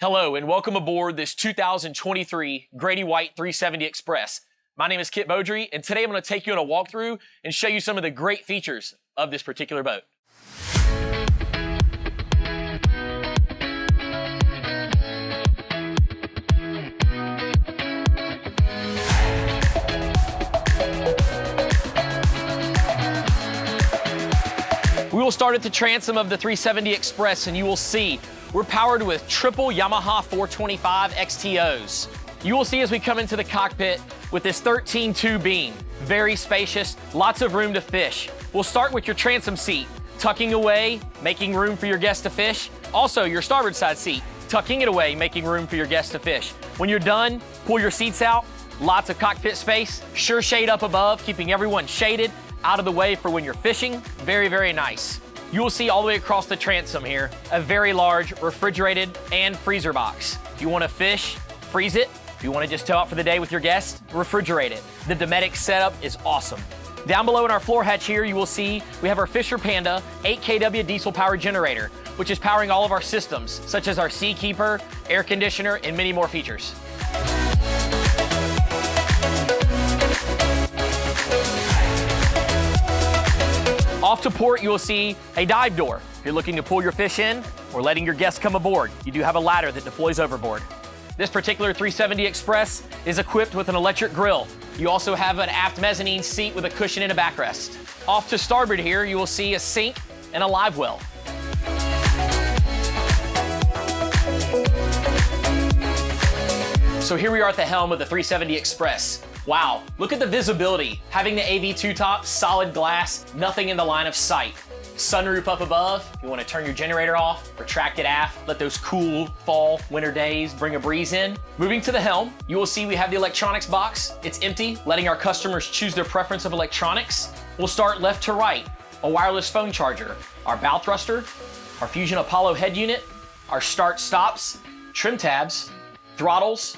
Hello and welcome aboard this 2023 Grady White 370 Express. My name is Kit Beaudry and today I'm going to take you on a walkthrough and show you some of the great features of this particular boat. We will start at the transom of the 370 Express and you will see we're powered with triple Yamaha 425 XTOs. You will see as we come into the cockpit with this 13-2 beam, very spacious, lots of room to fish. We'll start with your transom seat, tucking away, making room for your guests to fish. Also, your starboard side seat, tucking it away, making room for your guests to fish. When you're done, pull your seats out, lots of cockpit space, sure shade up above, keeping everyone shaded, out of the way for when you're fishing. Very, very nice. You will see all the way across the transom here, a very large refrigerated and freezer box. If you want to fish, freeze it. If you want to just tow out for the day with your guests, refrigerate it. The Dometic setup is awesome. Down below in our floor hatch here, you will see we have our Fisher Panda 8 kW diesel power generator, which is powering all of our systems, such as our Seakeeper, air conditioner, and many more features. Off to port, you will see a dive door. If you're looking to pull your fish in or letting your guests come aboard, you do have a ladder that deploys overboard. This particular 370 Express is equipped with an electric grill. You also have an aft mezzanine seat with a cushion and a backrest. Off to starboard here, you will see a sink and a live well. So here we are at the helm of the 370 Express. Wow, look at the visibility. Having the AV2 top, solid glass, nothing in the line of sight. Sunroof up above, if you want to turn your generator off, retract it aft, let those cool fall, winter days bring a breeze in. Moving to the helm, you will see we have the electronics box. It's empty, letting our customers choose their preference of electronics. We'll start left to right, a wireless phone charger, our bow thruster, our Fusion Apollo head unit, our start stops, trim tabs, throttles,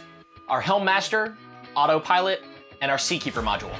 our helm master, autopilot, and our Seakeeper module.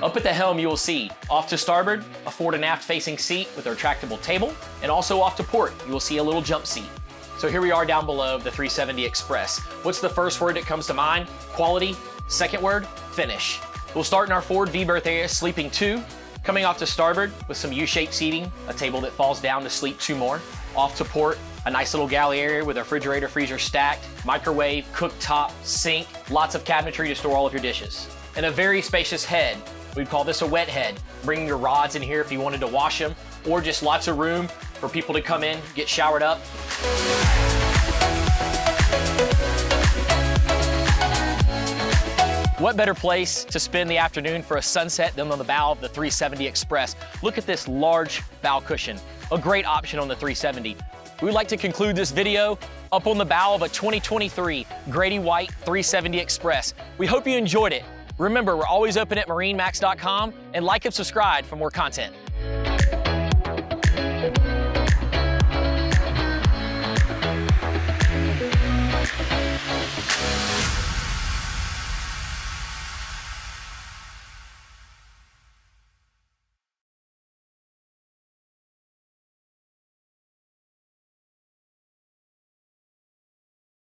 Up at the helm, you will see, off to starboard, a forward and aft facing seat with a retractable table, and also off to port, you will see a little jump seat. So here we are down below the 370 Express. What's the first word that comes to mind? Quality. Second word, finish. We'll start in our forward V-berth area, sleeping 2, coming off to starboard with some U-shaped seating, a table that falls down to sleep 2 more. Off to port, a nice little galley area with a refrigerator, freezer stacked, microwave, cooktop, sink, lots of cabinetry to store all of your dishes. And a very spacious head. We'd call this a wet head. Bringing your rods in here if you wanted to wash them, or just lots of room for people to come in, get showered up. What better place to spend the afternoon for a sunset than on the bow of the 370 Express? Look at this large bow cushion, a great option on the 370. We'd like to conclude this video up on the bow of a 2023 Grady White 370 Express. We hope you enjoyed it. Remember, we're always open at MarineMax.com and like and subscribe for more content.